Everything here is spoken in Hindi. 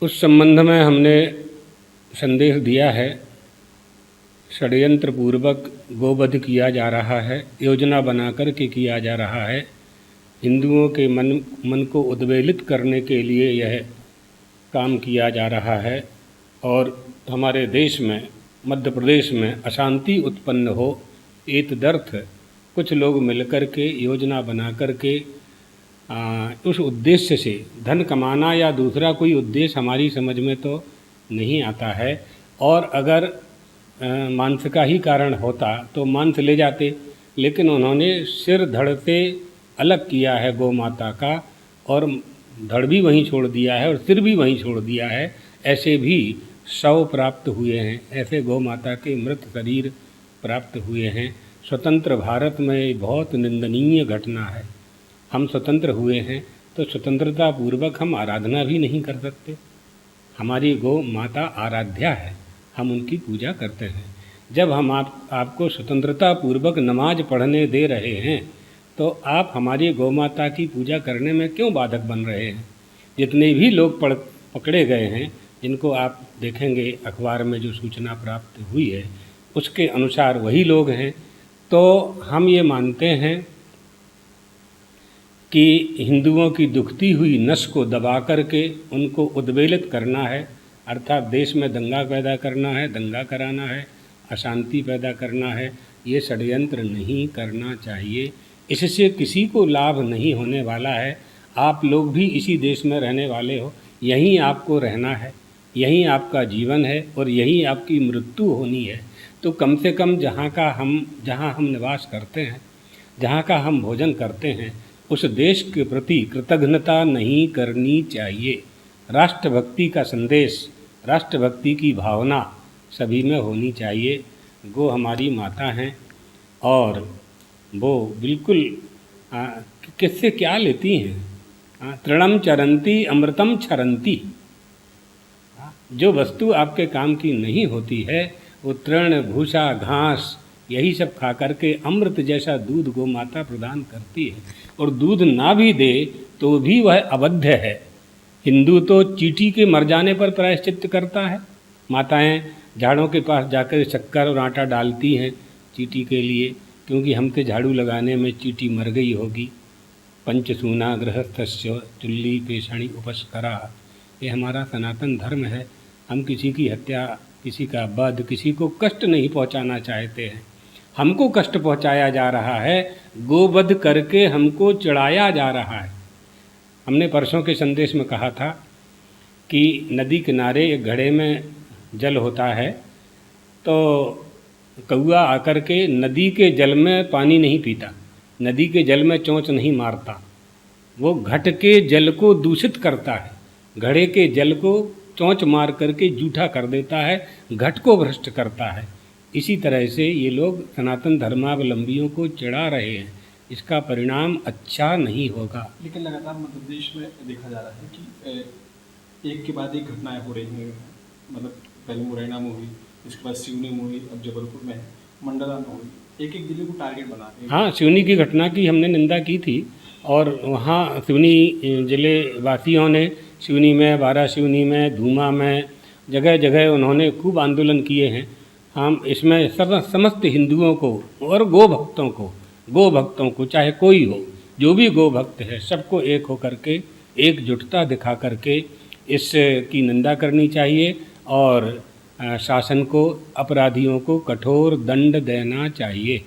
उस संबंध में हमने संदेश दिया है। षड्यंत्र पूर्वक गोवध किया जा रहा है, योजना बना कर के किया जा रहा है। हिंदुओं के मन को उद्वेलित करने के लिए यह काम किया जा रहा है और हमारे देश में, मध्य प्रदेश में अशांति उत्पन्न हो, एतदर्थ कुछ लोग मिलकर के योजना बना कर के उस उद्देश्य से धन कमाना या दूसरा कोई उद्देश्य हमारी समझ में तो नहीं आता है। और अगर मांस का ही कारण होता तो मांस ले जाते, लेकिन उन्होंने सिर धड़ से अलग किया है गौ माता का, और धड़ भी वहीं छोड़ दिया है और सिर भी वहीं छोड़ दिया है। ऐसे भी शव प्राप्त हुए हैं, ऐसे गौ माता के मृत शरीर प्राप्त हुए हैं। स्वतंत्र भारत में बहुत निंदनीय घटना है। हम स्वतंत्र हुए हैं तो स्वतंत्रता पूर्वक हम आराधना भी नहीं कर सकते। हमारी गौ माता आराध्या है, हम उनकी पूजा करते हैं। जब हम आपको स्वतंत्रता पूर्वक नमाज पढ़ने दे रहे हैं तो आप हमारी गौ माता की पूजा करने में क्यों बाधक बन रहे हैं? जितने भी लोग पकड़े गए हैं, जिनको आप देखेंगे अखबार में जो सूचना प्राप्त हुई है उसके अनुसार वही लोग हैं। तो हम ये मानते हैं कि हिंदुओं की दुखती हुई नस को दबा करके उनको उद्वेलित करना है, अर्थात देश में दंगा पैदा करना है, दंगा कराना है, अशांति पैदा करना है। ये षड्यंत्र नहीं करना चाहिए। इससे किसी को लाभ नहीं होने वाला है। आप लोग भी इसी देश में रहने वाले हो, यहीं आपको रहना है, यहीं आपका जीवन है और यहीं आपकी मृत्यु होनी है। तो कम से कम जहाँ हम निवास करते हैं, जहाँ का हम भोजन करते हैं, उस देश के प्रति कृतज्ञता नहीं करनी चाहिए। राष्ट्रभक्ति का संदेश, राष्ट्रभक्ति की भावना सभी में होनी चाहिए। गो हमारी माता हैं और वो बिल्कुल किससे क्या लेती हैं? तृणम चरंती अमृतम क्षरंती। जो वस्तु आपके काम की नहीं होती है वो तृण, भूसा, घास यही सब खा करके अमृत जैसा दूध गौ माता प्रदान करती है। और दूध ना भी दे तो भी वह अवध्य है। हिंदू तो चींटी के मर जाने पर प्रायश्चित करता है। माताएं झाड़ों के पास जाकर शक्कर और आटा डालती हैं चींटी के लिए, क्योंकि हमसे झाड़ू लगाने में चींटी मर गई होगी। पंचसूना गृहस्थस्य चुल्ली पेषणी उपस्करा, ये हमारा सनातन धर्म है। हम किसी की हत्या, किसी का वध, किसी को कष्ट नहीं पहुंचाना चाहते हैं। हमको कष्ट पहुंचाया जा रहा है, गोवध करके हमको चढ़ाया जा रहा है। हमने परसों के संदेश में कहा था कि नदी किनारे एक घड़े में जल होता है, तो कौआ आकर के नदी के जल में पानी नहीं पीता, नदी के जल में चोंच नहीं मारता, वो घट के जल को दूषित करता है, घड़े के जल को चोंच मार करके जूठा कर देता है, घट को भ्रष्ट करता है। इसी तरह से ये लोग सनातन धर्मावलंबियों को चिढ़ा रहे हैं। इसका परिणाम अच्छा नहीं होगा। लेकिन लगातार मध्य प्रदेश में देखा जा रहा है कि एक के बाद एक घटनाएं हो रही हैं। मतलब पहले मुरैना में हुई, इसके बाद सिवनी में हुई, अब जबलपुर में है, मंडला में हुई। एक एक जिले को टारगेट बना रहे हैं। हाँ, सिवनी की घटना की हमने निंदा की थी और वहाँ सिवनी जिले वासियों ने सिवनी में, बारा सिवनी में, धूमा में, जगह जगह उन्होंने खूब आंदोलन किए हैं। हम इसमें समस्त हिंदुओं को और गो भक्तों को चाहे कोई हो, जो भी गो भक्त है, सबको एक होकर के, एकजुटता दिखा करके इसकी निंदा करनी चाहिए और शासन को, अपराधियों को कठोर दंड देना चाहिए।